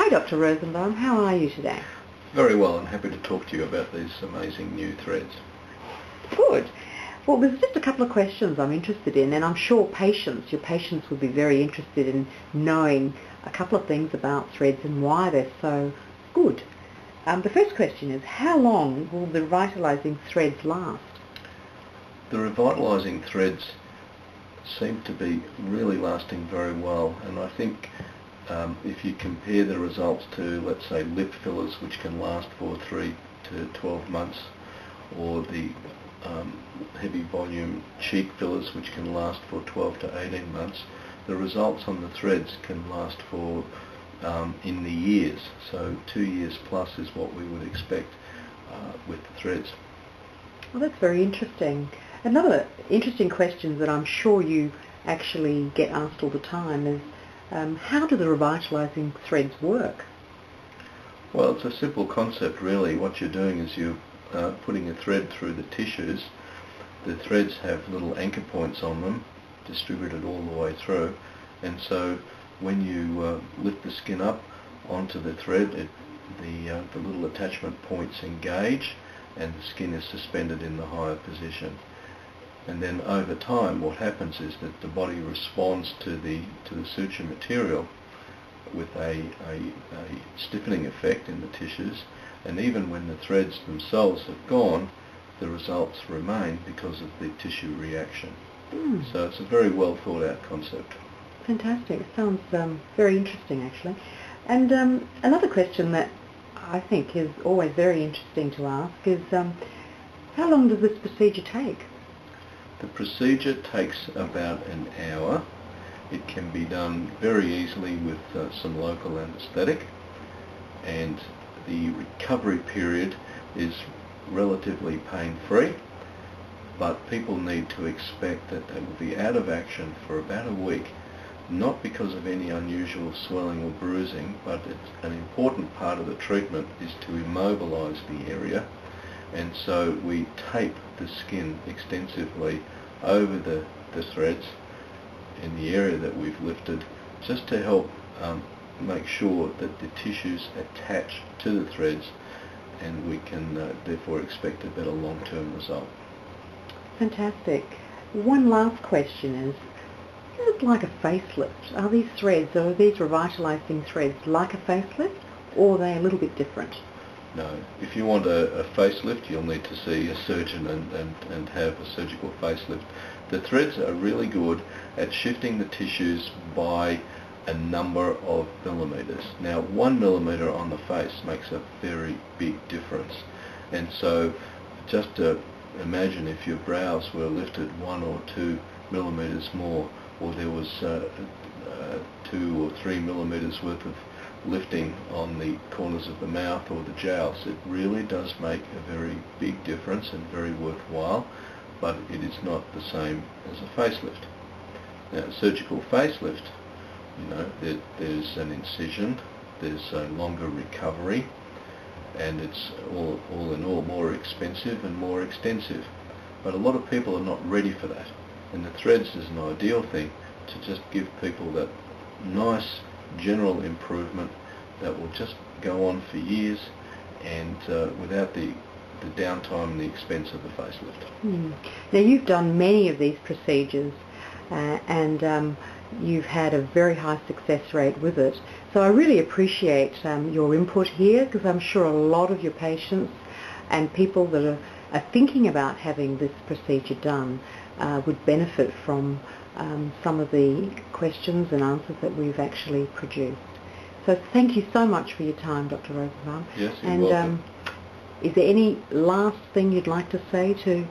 Hi Dr. Rosenbaum, how are you today? Very well, I'm happy to talk to you about these amazing new threads. Good. Well, there's just a couple of questions I'm interested in, and I'm sure your patients would be very interested in knowing a couple of things about threads and why they're so good. The first question is, how long will the revitalizing threads last? The revitalizing threads seem to be really lasting very well, and I think if you compare the results to, let's say, lip fillers, which can last for 3 to 12 months, or the heavy volume cheek fillers, which can last for 12 to 18 months, the results on the threads can last for in the years. So 2 years plus is what we would expect with the threads. Well, that's very interesting. Another interesting question that I'm sure you actually get asked all the time is, how do the revitalizing threads work? Well, it's a simple concept really. What you're doing is you're putting a thread through the tissues. The threads have little anchor points on them, distributed all the way through, and so when you lift the skin up onto the thread, the little attachment points engage and the skin is suspended in the higher position. And then over time what happens is that the body responds to the suture material with a stiffening effect in the tissues, and even when the threads themselves have gone, the results remain because of the tissue reaction. So it's a very well thought out concept. Fantastic. It sounds very interesting actually. And another question that I think is always very interesting to ask is, how long does this procedure take? The procedure takes about an hour. It can be done very easily with some local anaesthetic, and the recovery period is relatively pain-free, but people need to expect that they will be out of action for about a week, not because of any unusual swelling or bruising, but an important part of the treatment is to immobilize the area, and so we tape the skin extensively over the threads in the area that we've lifted, just to help make sure that the tissues attach to the threads, and we can therefore expect a better long-term result. Fantastic. One last question is it like a facelift? Are these threads, or are these revitalizing threads like a facelift, or are they a little bit different? No. If you want a facelift, you'll need to see a surgeon and have a surgical facelift. The threads are really good at shifting the tissues by a number of millimeters. Now, 1 millimeter on the face makes a very big difference. And so just imagine if your brows were lifted 1 or 2 millimeters more, or there was 2 or 3 millimeters worth of lifting on the corners of the mouth or the jowls. It really does make a very big difference and very worthwhile, but it is not the same as a facelift. Now, a surgical facelift, there's an incision, there's a longer recovery, and it's all in all more expensive and more extensive. But a lot of people are not ready for that, and the threads is an ideal thing to just give people that nice general improvement that will just go on for years, and without the downtime and the expense of the facelift. Now, you've done many of these procedures and you've had a very high success rate with it, so I really appreciate your input here, because I'm sure a lot of your patients and people that are thinking about having this procedure done would benefit from some of the questions and answers that we've actually produced. So thank you so much for your time, Dr. Rosenbaum. Yes, you're welcome. Is there any last thing you'd like to say to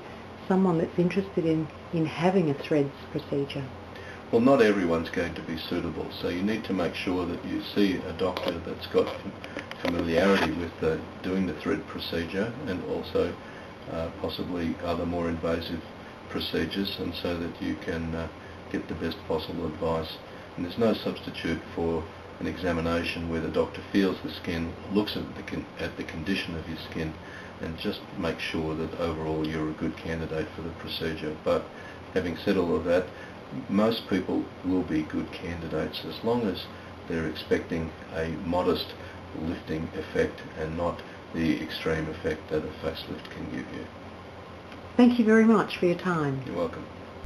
someone that's interested in having a threads procedure? Well, not everyone's going to be suitable, so you need to make sure that you see a doctor that's got familiarity with doing the thread procedure, and also possibly other more invasive procedures, and so that you can get the best possible advice. And there's no substitute for an examination where the doctor feels the skin, looks at the condition of your skin, and just make sure that overall you're a good candidate for the procedure. But having said all of that, most people will be good candidates as long as they're expecting a modest lifting effect and not the extreme effect that a facelift can give you. Thank you very much for your time. You're welcome.